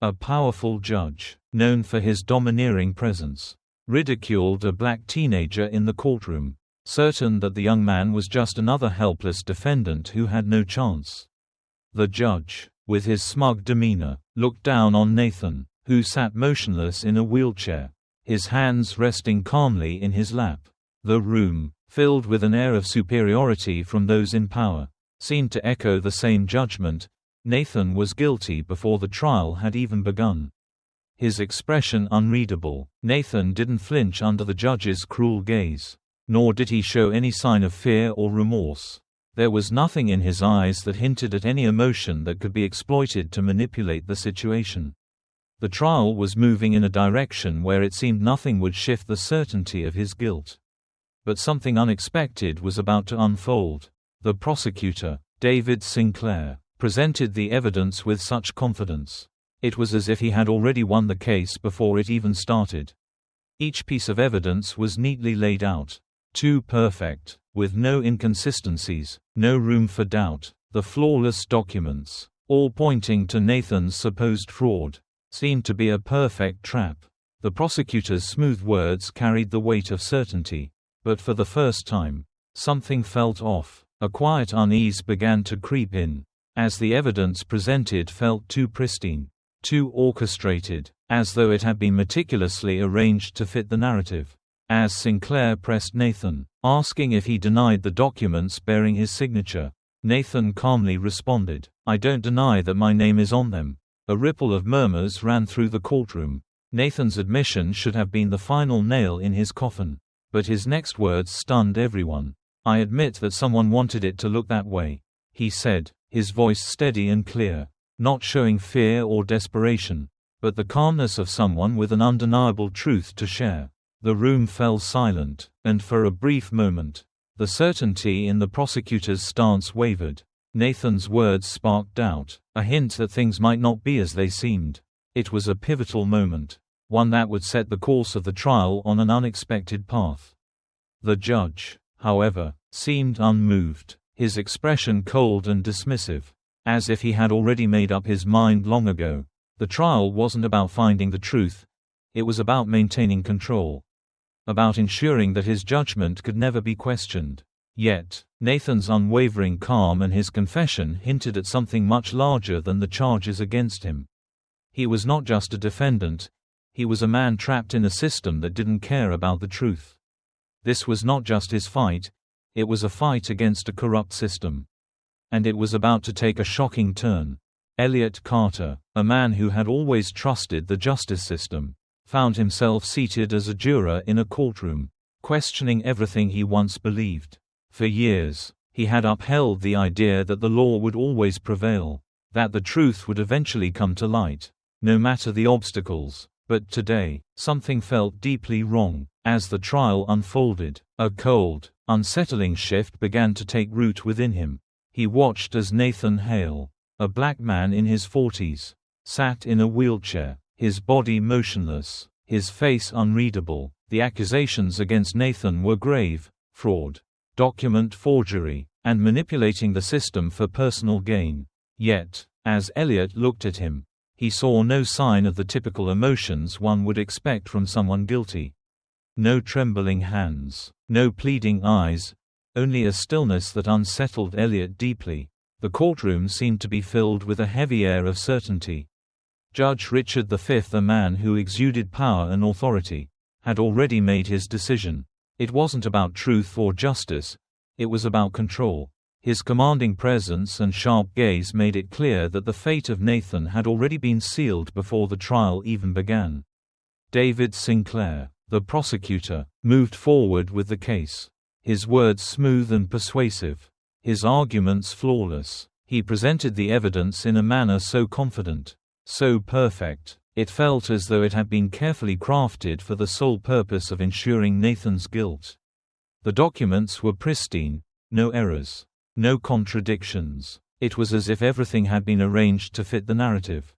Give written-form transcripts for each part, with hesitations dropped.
A powerful judge, known for his domineering presence, ridiculed a black teenager in the courtroom, certain that the young man was just another helpless defendant who had no chance. The judge, with his smug demeanor, looked down on Nathan, who sat motionless in a wheelchair, his hands resting calmly in his lap. The room, filled with an air of superiority from those in power, seemed to echo the same judgment. Nathan was guilty before the trial had even begun. His expression unreadable, Nathan didn't flinch under the judge's cruel gaze. Nor did he show any sign of fear or remorse. There was nothing in his eyes that hinted at any emotion that could be exploited to manipulate the situation. The trial was moving in a direction where it seemed nothing would shift the certainty of his guilt. But something unexpected was about to unfold. The prosecutor, David Sinclair, presented the evidence with such confidence. It was as if he had already won the case before it even started. Each piece of evidence was neatly laid out. Too perfect, with no inconsistencies, no room for doubt. The flawless documents, all pointing to Nathan's supposed fraud, seemed to be a perfect trap. The prosecutor's smooth words carried the weight of certainty. But for the first time, something felt off. A quiet unease began to creep in, as the evidence presented felt too pristine, too orchestrated, as though it had been meticulously arranged to fit the narrative. As Sinclair pressed Nathan, asking if he denied the documents bearing his signature, Nathan calmly responded, "I don't deny that my name is on them." A ripple of murmurs ran through the courtroom. Nathan's admission should have been the final nail in his coffin. But his next words stunned everyone. "I admit that someone wanted it to look that way," he said, his voice steady and clear, not showing fear or desperation, but the calmness of someone with an undeniable truth to share. The room fell silent, and for a brief moment, the certainty in the prosecutor's stance wavered. Nathan's words sparked doubt, a hint that things might not be as they seemed. It was a pivotal moment, one that would set the course of the trial on an unexpected path. The judge, however, seemed unmoved, his expression cold and dismissive, as if he had already made up his mind long ago. The trial wasn't about finding the truth, it was about maintaining control, about ensuring that his judgment could never be questioned. Yet, Nathan's unwavering calm and his confession hinted at something much larger than the charges against him. He was not just a defendant, he was a man trapped in a system that didn't care about the truth. This was not just his fight, it was a fight against a corrupt system. And it was about to take a shocking turn. Elliot Carter, a man who had always trusted the justice system, found himself seated as a juror in a courtroom, questioning everything he once believed. For years, he had upheld the idea that the law would always prevail, that the truth would eventually come to light, no matter the obstacles. But today, something felt deeply wrong. As the trial unfolded, a cold, unsettling shift began to take root within him. He watched as Nathan Hale, a black man in his 40s, sat in a wheelchair, his body motionless, his face unreadable. The accusations against Nathan were grave: fraud, document forgery, and manipulating the system for personal gain. Yet, as Elliot looked at him, he saw no sign of the typical emotions one would expect from someone guilty. No trembling hands, no pleading eyes, only a stillness that unsettled Elliot deeply. The courtroom seemed to be filled with a heavy air of certainty. Judge Richard V, a man who exuded power and authority, had already made his decision. It wasn't about truth or justice, it was about control. His commanding presence and sharp gaze made it clear that the fate of Nathan had already been sealed before the trial even began. David Sinclair, the prosecutor, moved forward with the case. His words smooth and persuasive, his arguments flawless. He presented the evidence in a manner so confident, so perfect, it felt as though it had been carefully crafted for the sole purpose of ensuring Nathan's guilt. The documents were pristine, no errors, no contradictions. It was as if everything had been arranged to fit the narrative.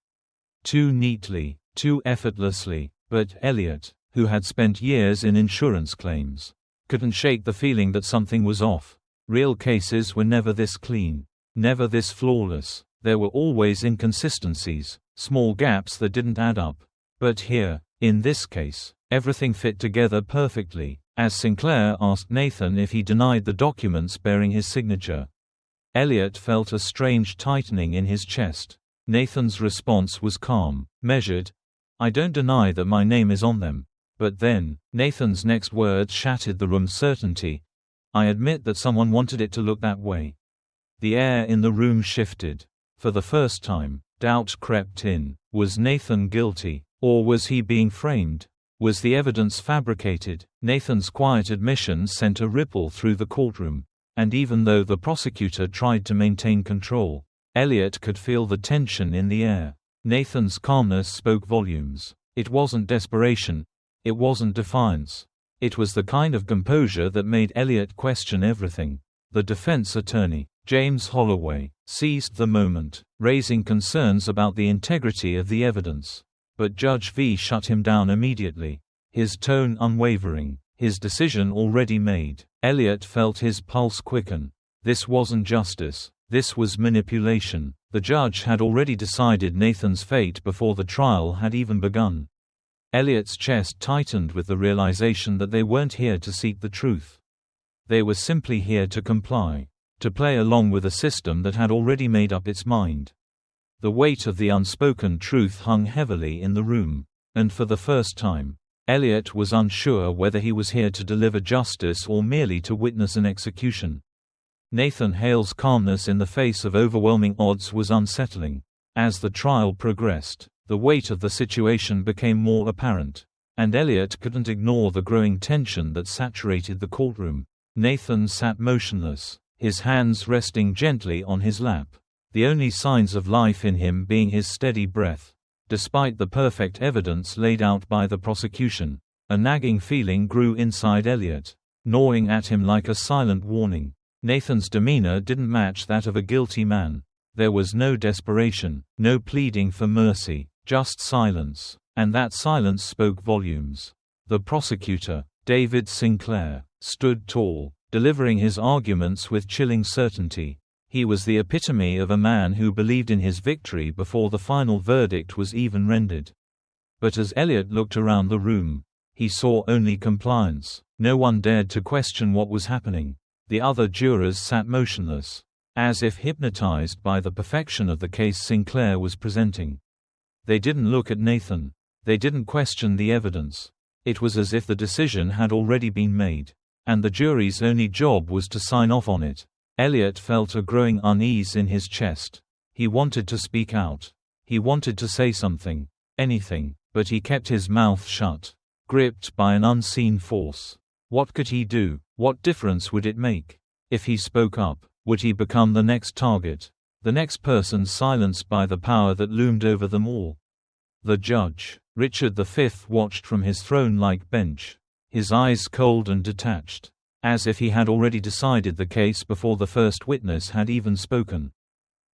Too neatly, too effortlessly. But Elliot, who had spent years in insurance claims, couldn't shake the feeling that something was off. Real cases were never this clean, never this flawless. There were always inconsistencies, small gaps that didn't add up. But here, in this case, everything fit together perfectly. As Sinclair asked Nathan if he denied the documents bearing his signature, Elliot felt a strange tightening in his chest. Nathan's response was calm, measured. "I don't deny that my name is on them." But then, Nathan's next words shattered the room's certainty. "I admit that someone wanted it to look that way." The air in the room shifted. For the first time, doubt crept in. Was Nathan guilty? Or was he being framed? Was the evidence fabricated? Nathan's quiet admission sent a ripple through the courtroom. And even though the prosecutor tried to maintain control, Elliot could feel the tension in the air. Nathan's calmness spoke volumes. It wasn't desperation. It wasn't defiance. It was the kind of composure that made Elliot question everything. The defense attorney, James Holloway, seized the moment, raising concerns about the integrity of the evidence. But Judge V shut him down immediately, his tone unwavering, his decision already made. Elliot felt his pulse quicken. This wasn't justice. This was manipulation. The judge had already decided Nathan's fate before the trial had even begun. Elliot's chest tightened with the realization that they weren't here to seek the truth. They were simply here to comply, to play along with a system that had already made up its mind. The weight of the unspoken truth hung heavily in the room, and for the first time, Elliot was unsure whether he was here to deliver justice or merely to witness an execution. Nathan Hale's calmness in the face of overwhelming odds was unsettling. As the trial progressed, the weight of the situation became more apparent, and Elliot couldn't ignore the growing tension that saturated the courtroom. Nathan sat motionless, his hands resting gently on his lap, the only signs of life in him being his steady breath. Despite the perfect evidence laid out by the prosecution, a nagging feeling grew inside Elliot, gnawing at him like a silent warning. Nathan's demeanor didn't match that of a guilty man. There was no desperation, no pleading for mercy, just silence, and that silence spoke volumes. The prosecutor, David Sinclair, stood tall, delivering his arguments with chilling certainty. He was the epitome of a man who believed in his victory before the final verdict was even rendered. But as Elliot looked around the room, he saw only compliance. No one dared to question what was happening. The other jurors sat motionless, as if hypnotized by the perfection of the case Sinclair was presenting. They didn't look at Nathan. They didn't question the evidence. It was as if the decision had already been made, and the jury's only job was to sign off on it. Elliot felt a growing unease in his chest. He wanted to speak out. He wanted to say something, anything, but he kept his mouth shut, gripped by an unseen force. What could he do? What difference would it make? If he spoke up, would he become the next target? The next person silenced by the power that loomed over them all? The judge, Richard V, watched from his throne-like bench, his eyes cold and detached, as if he had already decided the case before the first witness had even spoken.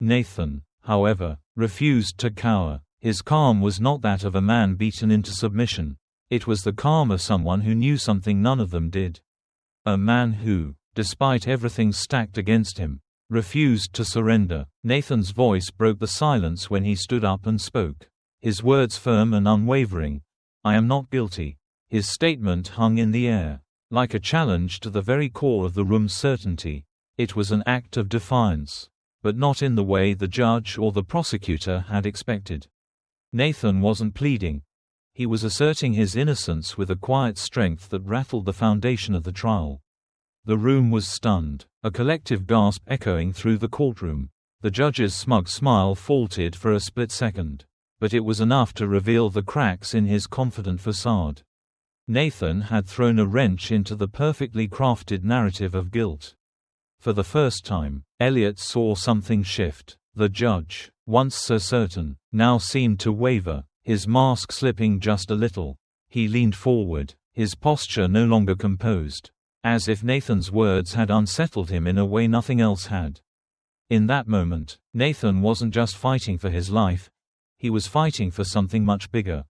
Nathan, however, refused to cower. His calm was not that of a man beaten into submission. It was the calm of someone who knew something none of them did. A man who, despite everything stacked against him, refused to surrender. Nathan's voice broke the silence when he stood up and spoke. His words firm and unwavering. "I am not guilty." His statement hung in the air, like a challenge to the very core of the room's certainty. It was an act of defiance, but not in the way the judge or the prosecutor had expected. Nathan wasn't pleading. He was asserting his innocence with a quiet strength that rattled the foundation of the trial. The room was stunned, a collective gasp echoing through the courtroom. The judge's smug smile faltered for a split second, but it was enough to reveal the cracks in his confident facade. Nathan had thrown a wrench into the perfectly crafted narrative of guilt. For the first time, Elliot saw something shift. The judge, once so certain, now seemed to waver, his mask slipping just a little. He leaned forward, his posture no longer composed, as if Nathan's words had unsettled him in a way nothing else had. In that moment, Nathan wasn't just fighting for his life, he was fighting for something much bigger.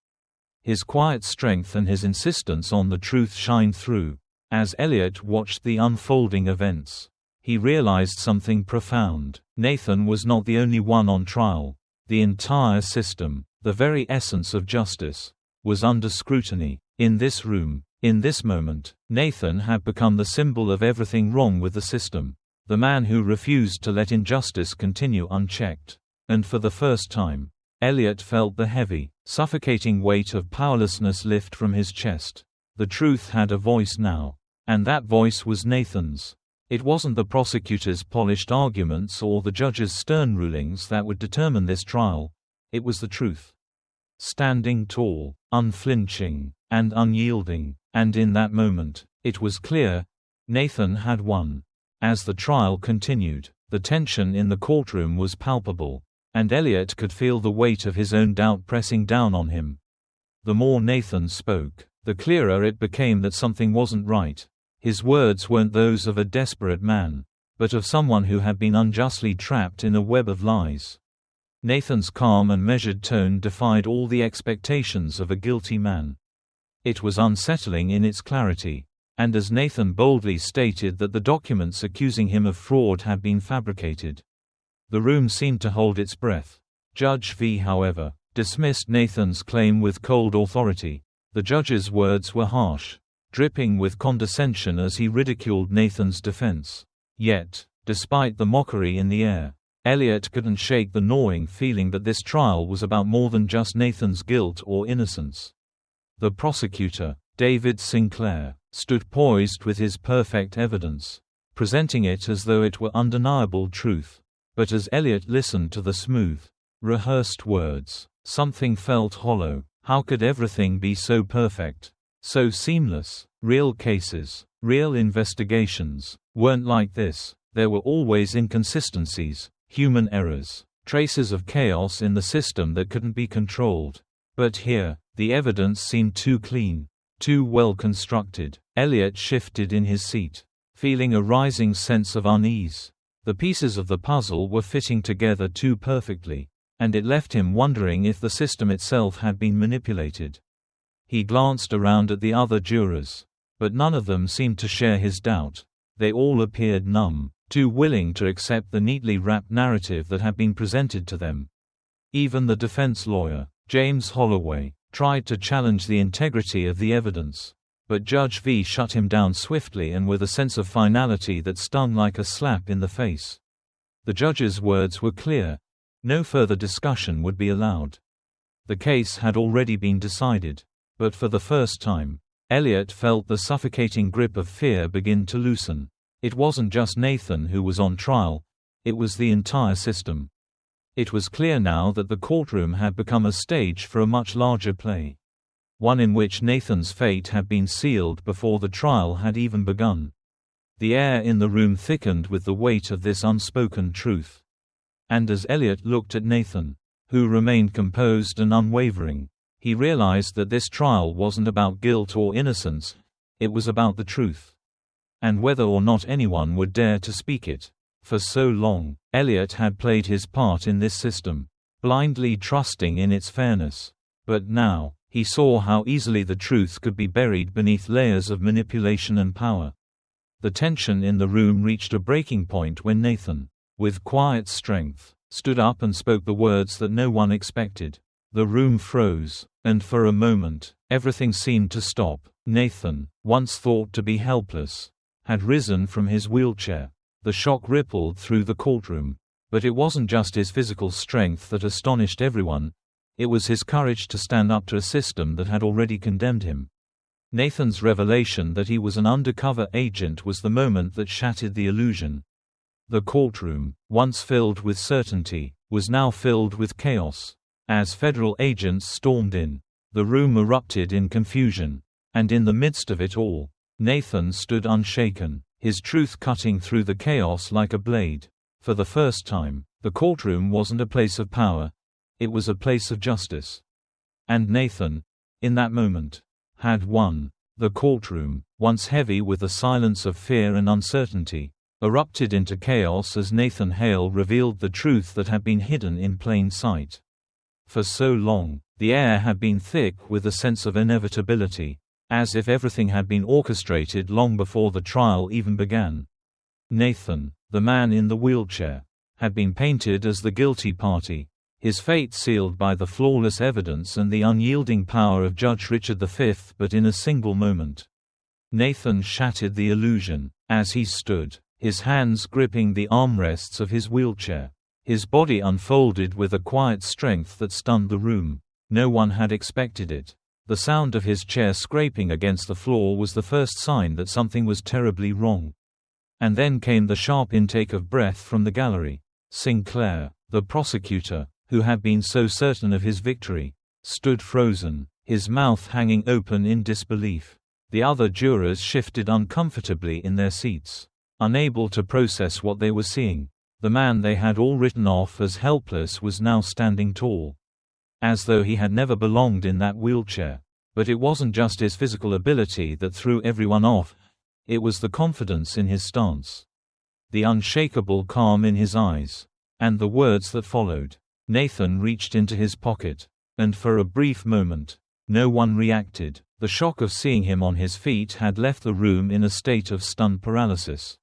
His quiet strength and his insistence on the truth shined through. As Elliot watched the unfolding events, he realized something profound. Nathan was not the only one on trial. The entire system, the very essence of justice, was under scrutiny. In this room, in this moment, Nathan had become the symbol of everything wrong with the system. The man who refused to let injustice continue unchecked. And for the first time, Elliot felt the heavy, suffocating weight of powerlessness lift from his chest. The truth had a voice now. And that voice was Nathan's. It wasn't the prosecutor's polished arguments or the judge's stern rulings that would determine this trial. It was the truth. Standing tall, unflinching, and unyielding, and in that moment, it was clear, Nathan had won. As the trial continued, the tension in the courtroom was palpable, and Elliot could feel the weight of his own doubt pressing down on him. The more Nathan spoke, the clearer it became that something wasn't right. His words weren't those of a desperate man, but of someone who had been unjustly trapped in a web of lies. Nathan's calm and measured tone defied all the expectations of a guilty man. It was unsettling in its clarity, and as Nathan boldly stated that the documents accusing him of fraud had been fabricated, the room seemed to hold its breath. Judge V, however, dismissed Nathan's claim with cold authority. The judge's words were harsh, dripping with condescension as he ridiculed Nathan's defense. Yet, despite the mockery in the air, Elliot couldn't shake the gnawing feeling that this trial was about more than just Nathan's guilt or innocence. The prosecutor, David Sinclair, stood poised with his perfect evidence, presenting it as though it were undeniable truth. But as Elliot listened to the smooth, rehearsed words, something felt hollow. How could everything be so perfect? So seamless? Real cases, real investigations, weren't like this. There were always inconsistencies, human errors, traces of chaos in the system that couldn't be controlled. But here, the evidence seemed too clean, too well constructed. Elliot shifted in his seat, feeling a rising sense of unease. The pieces of the puzzle were fitting together too perfectly, and it left him wondering if the system itself had been manipulated. He glanced around at the other jurors, but none of them seemed to share his doubt. They all appeared numb, too willing to accept the neatly wrapped narrative that had been presented to them. Even the defense lawyer, James Holloway, tried to challenge the integrity of the evidence, but Judge V shut him down swiftly and with a sense of finality that stung like a slap in the face. The judge's words were clear. No further discussion would be allowed. The case had already been decided, but for the first time, Elliot felt the suffocating grip of fear begin to loosen. It wasn't just Nathan who was on trial, it was the entire system. It was clear now that the courtroom had become a stage for a much larger play. One in which Nathan's fate had been sealed before the trial had even begun. The air in the room thickened with the weight of this unspoken truth. And as Elliot looked at Nathan, who remained composed and unwavering, he realized that this trial wasn't about guilt or innocence, it was about the truth. And whether or not anyone would dare to speak it. For so long, Elliot had played his part in this system, blindly trusting in its fairness. But now, he saw how easily the truth could be buried beneath layers of manipulation and power. The tension in the room reached a breaking point when Nathan, with quiet strength, stood up and spoke the words that no one expected. The room froze, and for a moment, everything seemed to stop. Nathan, once thought to be helpless, had risen from his wheelchair. The shock rippled through the courtroom. But it wasn't just his physical strength that astonished everyone. It was his courage to stand up to a system that had already condemned him. Nathan's revelation that he was an undercover agent was the moment that shattered the illusion. The courtroom, once filled with certainty, was now filled with chaos. As federal agents stormed in, the room erupted in confusion. And in the midst of it all, Nathan stood unshaken, his truth cutting through the chaos like a blade. For the first time, the courtroom wasn't a place of power. It was a place of justice. And Nathan, in that moment, had won. The courtroom, once heavy with the silence of fear and uncertainty, erupted into chaos as Nathan Hale revealed the truth that had been hidden in plain sight. For so long, the air had been thick with a sense of inevitability, as if everything had been orchestrated long before the trial even began. Nathan, the man in the wheelchair, had been painted as the guilty party, his fate sealed by the flawless evidence and the unyielding power of Judge Richard V. But in a single moment, Nathan shattered the illusion. As he stood, his hands gripping the armrests of his wheelchair, his body unfolded with a quiet strength that stunned the room. No one had expected it. The sound of his chair scraping against the floor was the first sign that something was terribly wrong. And then came the sharp intake of breath from the gallery. Sinclair, the prosecutor, who had been so certain of his victory, stood frozen, his mouth hanging open in disbelief. The other jurors shifted uncomfortably in their seats, unable to process what they were seeing. The man they had all written off as helpless was now standing tall, as though he had never belonged in that wheelchair. But it wasn't just his physical ability that threw everyone off, it was the confidence in his stance, the unshakable calm in his eyes, and the words that followed. Nathan reached into his pocket, and for a brief moment, no one reacted. The shock of seeing him on his feet had left the room in a state of stunned paralysis.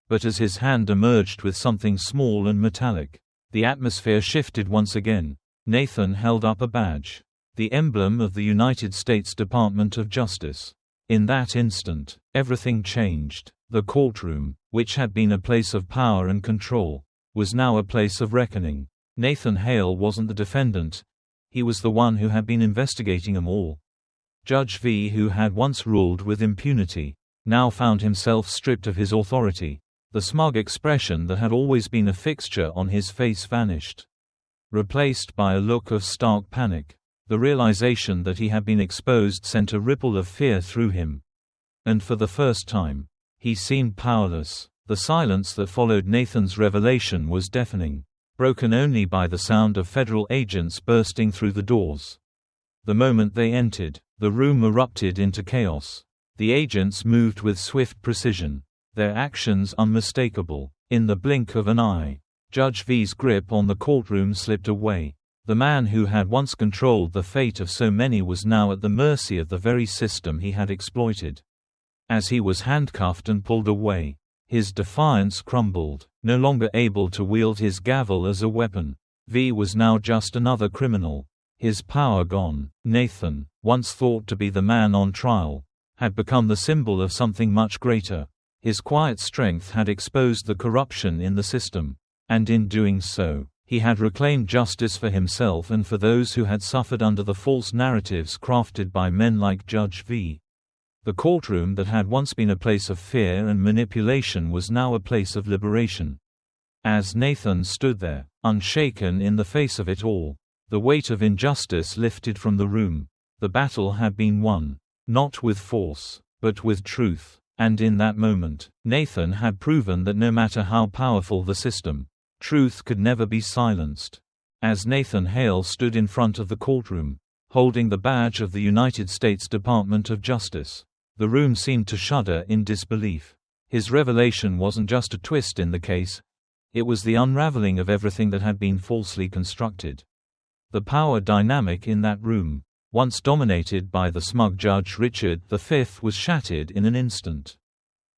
But as his hand emerged with something small and metallic, the atmosphere shifted once again. Nathan held up a badge, the emblem of the United States Department of Justice. In that instant, everything changed. The courtroom, which had been a place of power and control, was now a place of reckoning. Nathan Hale wasn't the defendant, he was the one who had been investigating them all. Judge V, who had once ruled with impunity, now found himself stripped of his authority. The smug expression that had always been a fixture on his face vanished, replaced by a look of stark panic. The realization that he had been exposed sent a ripple of fear through him. And for the first time, he seemed powerless. The silence that followed Nathan's revelation was deafening, broken only by the sound of federal agents bursting through the doors. The moment they entered, the room erupted into chaos. The agents moved with swift precision, their actions unmistakable. In the blink of an eye, Judge V's grip on the courtroom slipped away. The man who had once controlled the fate of so many was now at the mercy of the very system he had exploited. As he was handcuffed and pulled away, his defiance crumbled. No longer able to wield his gavel as a weapon, V was now just another criminal, his power gone. Nathan, once thought to be the man on trial, had become the symbol of something much greater. His quiet strength had exposed the corruption in the system, and in doing so, he had reclaimed justice for himself and for those who had suffered under the false narratives crafted by men like Judge V. The courtroom that had once been a place of fear and manipulation was now a place of liberation. As Nathan stood there, unshaken in the face of it all, the weight of injustice lifted from the room. The battle had been won, not with force, but with truth. And in that moment, Nathan had proven that no matter how powerful the system, truth could never be silenced. As Nathan Hale stood in front of the courtroom, holding the badge of the United States Department of Justice, the room seemed to shudder in disbelief. His revelation wasn't just a twist in the case, it was the unraveling of everything that had been falsely constructed. The power dynamic in that room, once dominated by the smug Judge Richard V, was shattered in an instant.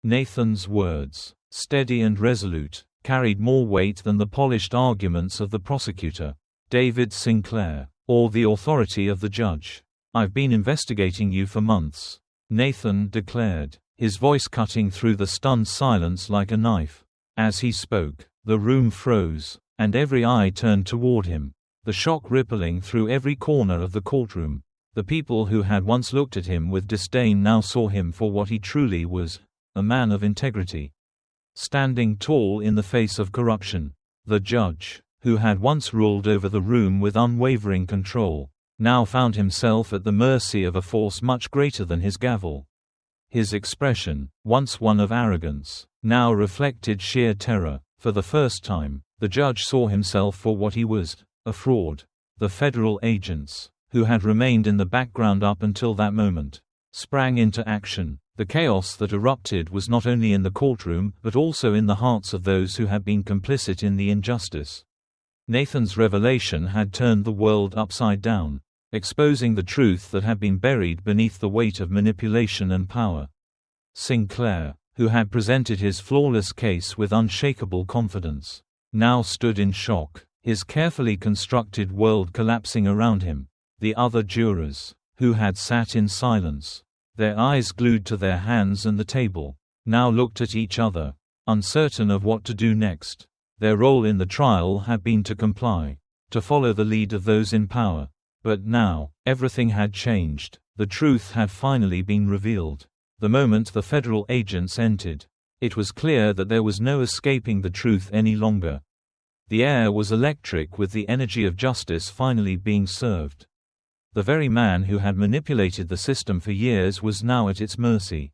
Nathan's words, steady and resolute, carried more weight than the polished arguments of the prosecutor, David Sinclair, or the authority of the judge. "I've been investigating you for months," Nathan declared, his voice cutting through the stunned silence like a knife. As he spoke, the room froze, and every eye turned toward him, the shock rippling through every corner of the courtroom. The people who had once looked at him with disdain now saw him for what he truly was, a man of integrity, standing tall in the face of corruption. The judge, who had once ruled over the room with unwavering control, now found himself at the mercy of a force much greater than his gavel. His expression, once one of arrogance, now reflected sheer terror. For the first time, the judge saw himself for what he was, a fraud. The federal agents, who had remained in the background up until that moment, sprang into action. The chaos that erupted was not only in the courtroom but also in the hearts of those who had been complicit in the injustice. Nathan's revelation had turned the world upside down, exposing the truth that had been buried beneath the weight of manipulation and power. Sinclair, who had presented his flawless case with unshakable confidence, now stood in shock, his carefully constructed world collapsing around him. The other jurors, who had sat in silence, their eyes glued to their hands and the table, now looked at each other, uncertain of what to do next. Their role in the trial had been to comply, to follow the lead of those in power. But now, everything had changed. The truth had finally been revealed. The moment the federal agents entered, it was clear that there was no escaping the truth any longer. The air was electric with the energy of justice finally being served. The very man who had manipulated the system for years was now at its mercy.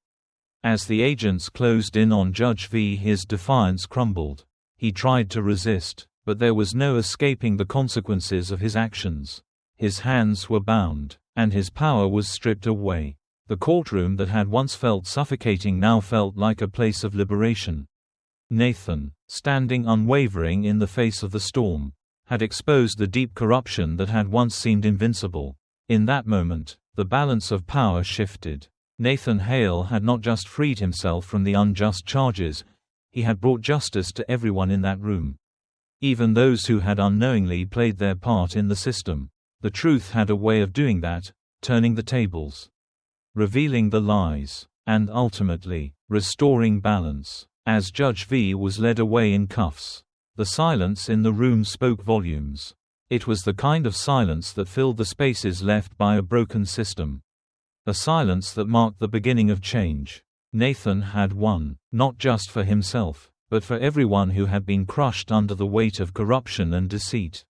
As the agents closed in on Judge V, his defiance crumbled. He tried to resist, but there was no escaping the consequences of his actions. His hands were bound, and his power was stripped away. The courtroom that had once felt suffocating now felt like a place of liberation. Nathan, standing unwavering in the face of the storm, had exposed the deep corruption that had once seemed invincible. In that moment, the balance of power shifted. Nathan Hale had not just freed himself from the unjust charges, he had brought justice to everyone in that room. Even those who had unknowingly played their part in the system. The truth had a way of doing that, turning the tables, revealing the lies, and ultimately, restoring balance. As Judge V was led away in cuffs, the silence in the room spoke volumes. It was the kind of silence that filled the spaces left by a broken system. A silence that marked the beginning of change. Nathan had won, not just for himself, but for everyone who had been crushed under the weight of corruption and deceit.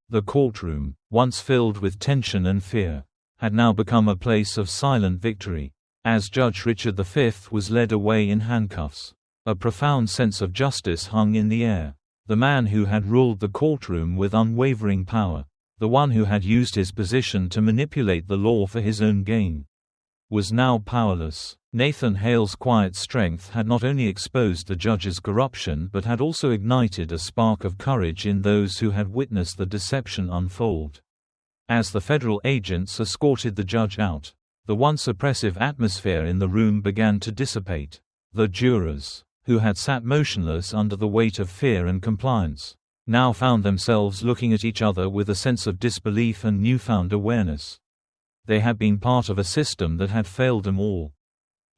The courtroom, once filled with tension and fear, had now become a place of silent victory. As Judge Richard V was led away in handcuffs, a profound sense of justice hung in the air. The man who had ruled the courtroom with unwavering power, the one who had used his position to manipulate the law for his own gain, was now powerless. Nathan Hale's quiet strength had not only exposed the judge's corruption but had also ignited a spark of courage in those who had witnessed the deception unfold. As the federal agents escorted the judge out, the once oppressive atmosphere in the room began to dissipate. The jurors, who had sat motionless under the weight of fear and compliance, now found themselves looking at each other with a sense of disbelief and newfound awareness. They had been part of a system that had failed them all.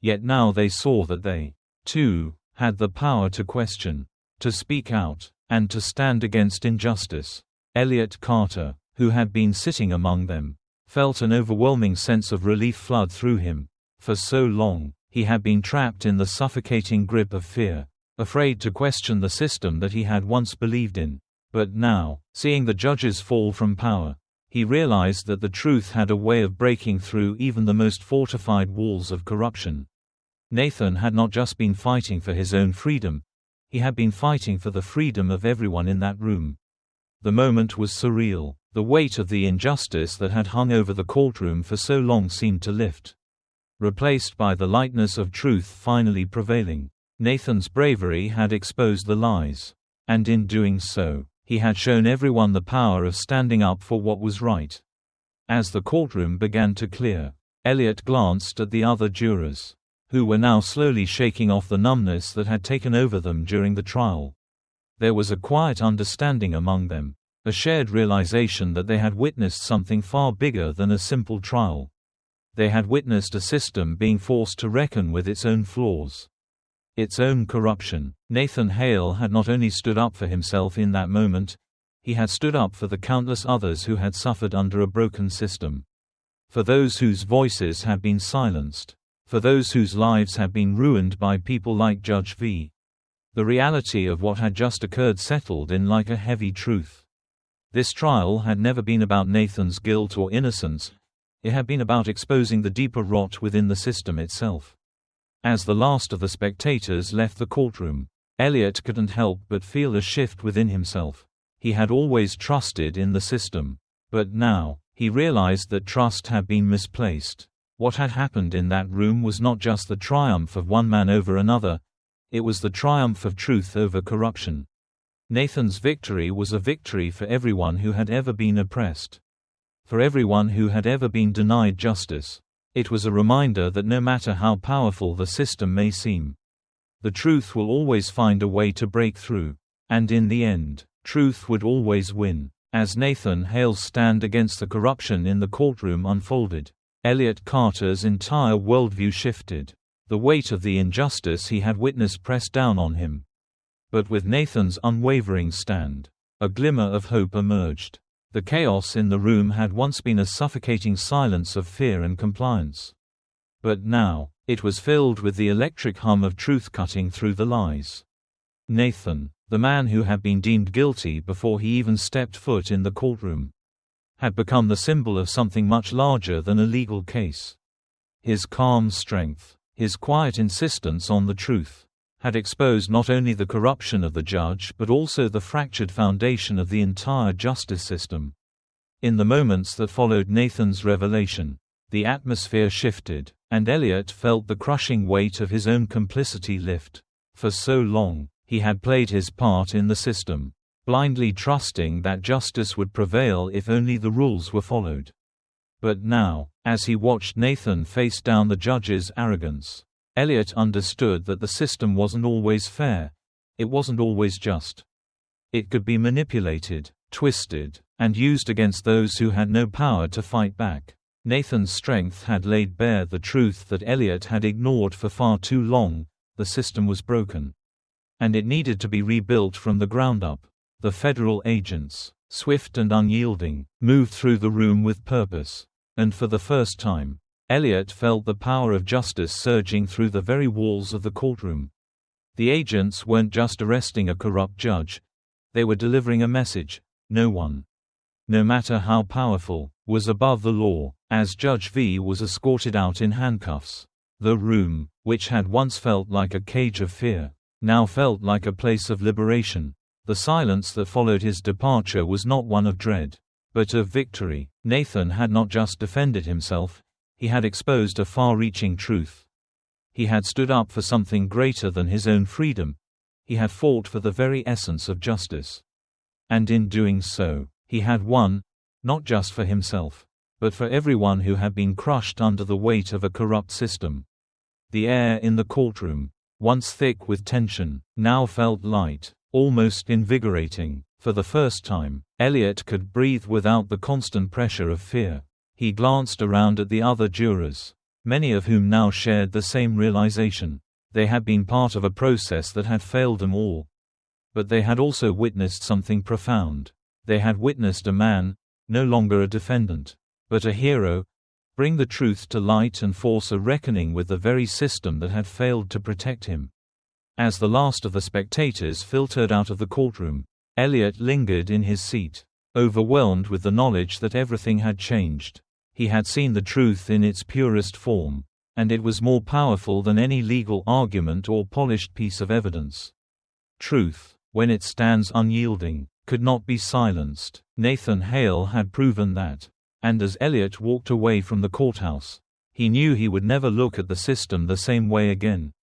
Yet now they saw that they, too, had the power to question, to speak out, and to stand against injustice. Elliot Carter, who had been sitting among them, felt an overwhelming sense of relief flood through him. For so long, he had been trapped in the suffocating grip of fear, afraid to question the system that he had once believed in. But now, seeing the judges fall from power, he realized that the truth had a way of breaking through even the most fortified walls of corruption. Nathan had not just been fighting for his own freedom, he had been fighting for the freedom of everyone in that room. The moment was surreal. The weight of the injustice that had hung over the courtroom for so long seemed to lift, replaced by the lightness of truth finally prevailing. Nathan's bravery had exposed the lies, and in doing so, he had shown everyone the power of standing up for what was right. As the courtroom began to clear, Elliot glanced at the other jurors, who were now slowly shaking off the numbness that had taken over them during the trial. There was a quiet understanding among them, a shared realization that they had witnessed something far bigger than a simple trial. They had witnessed a system being forced to reckon with its own flaws, its own corruption. Nathan Hale had not only stood up for himself in that moment, he had stood up for the countless others who had suffered under a broken system. For those whose voices had been silenced. For those whose lives had been ruined by people like Judge V. The reality of what had just occurred settled in like a heavy truth. This trial had never been about Nathan's guilt or innocence, it had been about exposing the deeper rot within the system itself. As the last of the spectators left the courtroom, Elliot couldn't help but feel a shift within himself. He had always trusted in the system, but now, he realized that trust had been misplaced. What had happened in that room was not just the triumph of one man over another, it was the triumph of truth over corruption. Nathan's victory was a victory for everyone who had ever been oppressed. For everyone who had ever been denied justice. It was a reminder that no matter how powerful the system may seem, The truth will always find a way to break through. And in the end, truth would always win. As Nathan Hale's stand against the corruption in the courtroom unfolded, Elliot Carter's entire worldview shifted. The weight of the injustice he had witnessed pressed down on him. But with Nathan's unwavering stand, a glimmer of hope emerged. The chaos in the room had once been a suffocating silence of fear and compliance. But now, it was filled with the electric hum of truth cutting through the lies. Nathan, the man who had been deemed guilty before he even stepped foot in the courtroom, had become the symbol of something much larger than a legal case. His calm strength, his quiet insistence on the truth, had exposed not only the corruption of the judge but also the fractured foundation of the entire justice system. In the moments that followed Nathan's revelation, the atmosphere shifted, and Elliot felt the crushing weight of his own complicity lift. For so long, he had played his part in the system, blindly trusting that justice would prevail if only the rules were followed. But now, as he watched Nathan face down the judge's arrogance, Elliot understood that the system wasn't always fair. It wasn't always just. It could be manipulated, twisted, and used against those who had no power to fight back. Nathan's strength had laid bare the truth that Elliot had ignored for far too long: the system was broken. And it needed to be rebuilt from the ground up. The federal agents, swift and unyielding, moved through the room with purpose. And for the first time, Elliot felt the power of justice surging through the very walls of the courtroom. The agents weren't just arresting a corrupt judge. They were delivering a message: no one, no matter how powerful, was above the law. As Judge V was escorted out in handcuffs, the room, which had once felt like a cage of fear, now felt like a place of liberation. The silence that followed his departure was not one of dread, but of victory. Nathan had not just defended himself, he had exposed a far-reaching truth. He had stood up for something greater than his own freedom. He had fought for the very essence of justice. And in doing so, he had won, not just for himself, but for everyone who had been crushed under the weight of a corrupt system. The air in the courtroom, once thick with tension, now felt light, almost invigorating. For the first time, Elliot could breathe without the constant pressure of fear. He glanced around at the other jurors, many of whom now shared the same realization. They had been part of a process that had failed them all. But they had also witnessed something profound. They had witnessed a man, no longer a defendant, but a hero, bring the truth to light and force a reckoning with the very system that had failed to protect him. As the last of the spectators filtered out of the courtroom, Elliot lingered in his seat, overwhelmed with the knowledge that everything had changed. He had seen the truth in its purest form, and it was more powerful than any legal argument or polished piece of evidence. Truth, when it stands unyielding, could not be silenced. Nathan Hale had proven that. And as Elliot walked away from the courthouse, he knew he would never look at the system the same way again.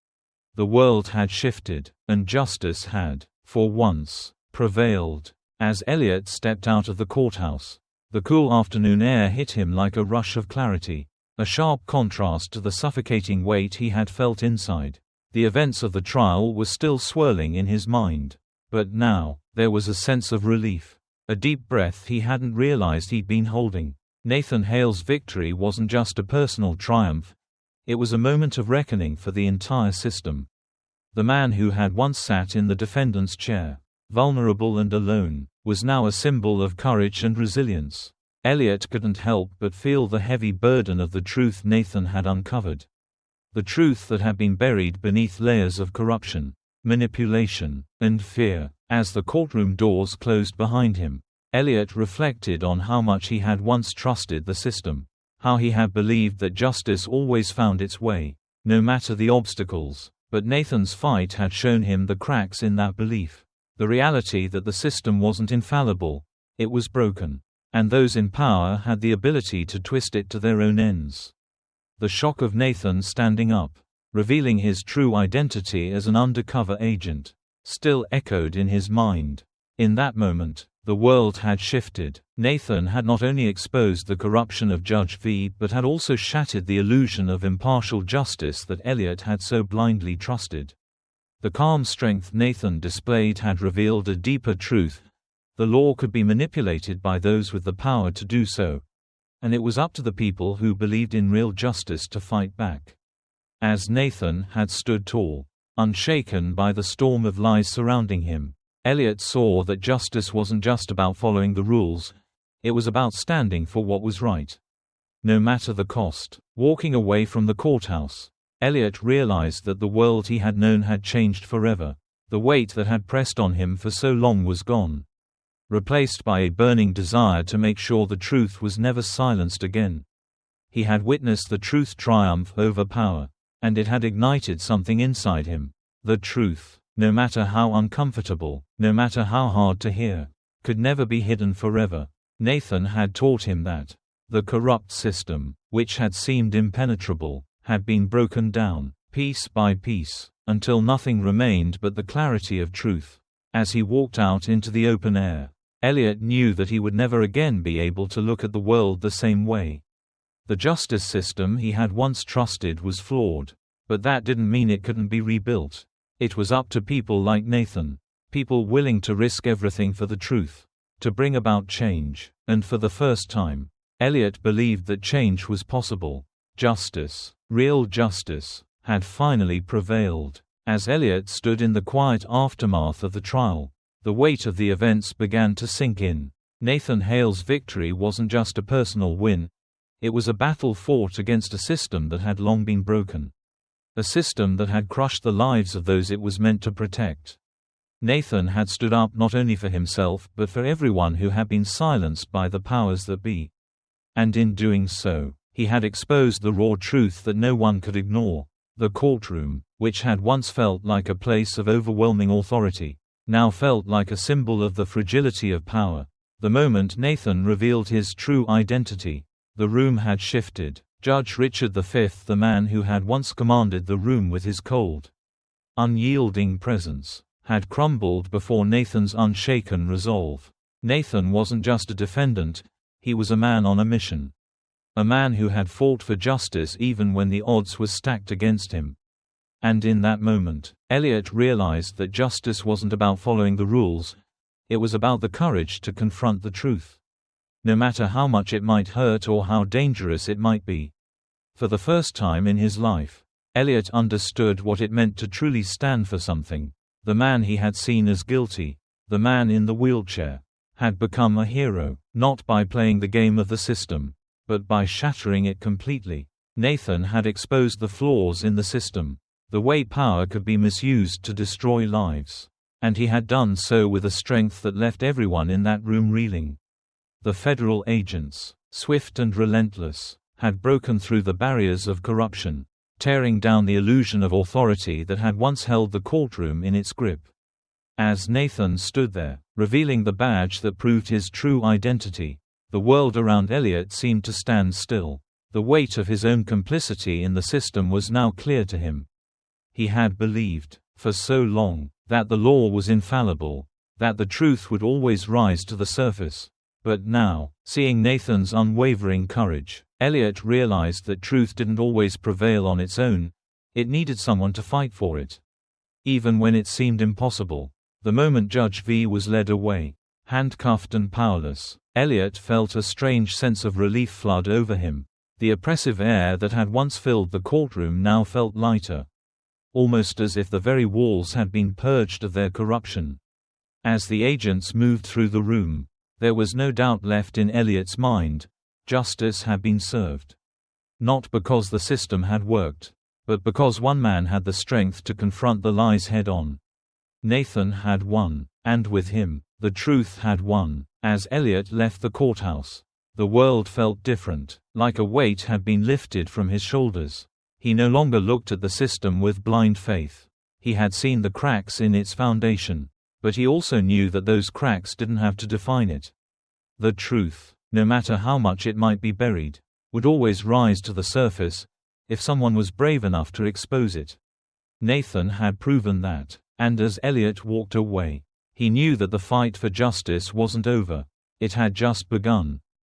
The world had shifted, and justice had, for once, prevailed. As Elliot stepped out of the courthouse, the cool afternoon air hit him like a rush of clarity, a sharp contrast to the suffocating weight he had felt inside. The events of the trial were still swirling in his mind, but now, there was a sense of relief, a deep breath he hadn't realized he'd been holding. Nathan Hale's victory wasn't just a personal triumph, it was a moment of reckoning for the entire system. The man who had once sat in the defendant's chair, vulnerable and alone, was now a symbol of courage and resilience. Elliot couldn't help but feel the heavy burden of the truth Nathan had uncovered. The truth that had been buried beneath layers of corruption, manipulation, and fear. As the courtroom doors closed behind him, Elliot reflected on how much he had once trusted the system, how he had believed that justice always found its way, no matter the obstacles. But Nathan's fight had shown him the cracks in that belief. The reality that the system wasn't infallible, it was broken, and those in power had the ability to twist it to their own ends. The shock of Nathan standing up, revealing his true identity as an undercover agent, still echoed in his mind. In that moment, the world had shifted. Nathan had not only exposed the corruption of Judge V but had also shattered the illusion of impartial justice that Elliot had so blindly trusted. The calm strength Nathan displayed had revealed a deeper truth. The law could be manipulated by those with the power to do so, and it was up to the people who believed in real justice to fight back. As Nathan had stood tall, unshaken by the storm of lies surrounding him, Elliot saw that justice wasn't just about following the rules, it was about standing for what was right, no matter the cost. Walking away from the courthouse, Elliot realized that the world he had known had changed forever. The weight that had pressed on him for so long was gone, replaced by a burning desire to make sure the truth was never silenced again. He had witnessed the truth triumph over power, and it had ignited something inside him. The truth, no matter how uncomfortable, no matter how hard to hear, could never be hidden forever. Nathan had taught him that the corrupt system, which had seemed impenetrable, had been broken down, piece by piece, until nothing remained but the clarity of truth. As he walked out into the open air, Elliot knew that he would never again be able to look at the world the same way. The justice system he had once trusted was flawed, but that didn't mean it couldn't be rebuilt. It was up to people like Nathan, people willing to risk everything for the truth, to bring about change. And for the first time, Elliot believed that change was possible. Justice, real justice, had finally prevailed. As Elliot stood in the quiet aftermath of the trial, the weight of the events began to sink in. Nathan Hale's victory wasn't just a personal win, it was a battle fought against a system that had long been broken. A system that had crushed the lives of those it was meant to protect. Nathan had stood up not only for himself but for everyone who had been silenced by the powers that be. And in doing so, he had exposed the raw truth that no one could ignore. The courtroom, which had once felt like a place of overwhelming authority, now felt like a symbol of the fragility of power. The moment Nathan revealed his true identity, the room had shifted. Judge Richard V, the man who had once commanded the room with his cold, unyielding presence, had crumbled before Nathan's unshaken resolve. Nathan wasn't just a defendant, he was a man on a mission. A man who had fought for justice even when the odds were stacked against him. And in that moment, Elliot realized that justice wasn't about following the rules, it was about the courage to confront the truth, no matter how much it might hurt or how dangerous it might be. For the first time in his life, Elliot understood what it meant to truly stand for something. The man he had seen as guilty, the man in the wheelchair, had become a hero, not by playing the game of the system, but by shattering it completely. Nathan had exposed the flaws in the system, the way power could be misused to destroy lives. And he had done so with a strength that left everyone in that room reeling. The federal agents, swift and relentless, had broken through the barriers of corruption, tearing down the illusion of authority that had once held the courtroom in its grip. As Nathan stood there, revealing the badge that proved his true identity, the world around Elliot seemed to stand still. The weight of his own complicity in the system was now clear to him. He had believed, for so long, that the law was infallible, that the truth would always rise to the surface. But now, seeing Nathan's unwavering courage, Elliot realized that truth didn't always prevail on its own, it needed someone to fight for it. Even when it seemed impossible. The moment Judge V was led away, handcuffed and powerless, Elliot felt a strange sense of relief flood over him. The oppressive air that had once filled the courtroom now felt lighter, almost as if the very walls had been purged of their corruption. As the agents moved through the room, there was no doubt left in Elliot's mind. Justice had been served. Not because the system had worked, but because one man had the strength to confront the lies head-on. Nathan had won, and with him, the truth had won. As Elliot left the courthouse, the world felt different, like a weight had been lifted from his shoulders. He no longer looked at the system with blind faith. He had seen the cracks in its foundation, but he also knew that those cracks didn't have to define it. The truth, no matter how much it might be buried, would always rise to the surface, if someone was brave enough to expose it. Nathan had proven that, and as Elliot walked away, he knew that the fight for justice wasn't over. It had just begun.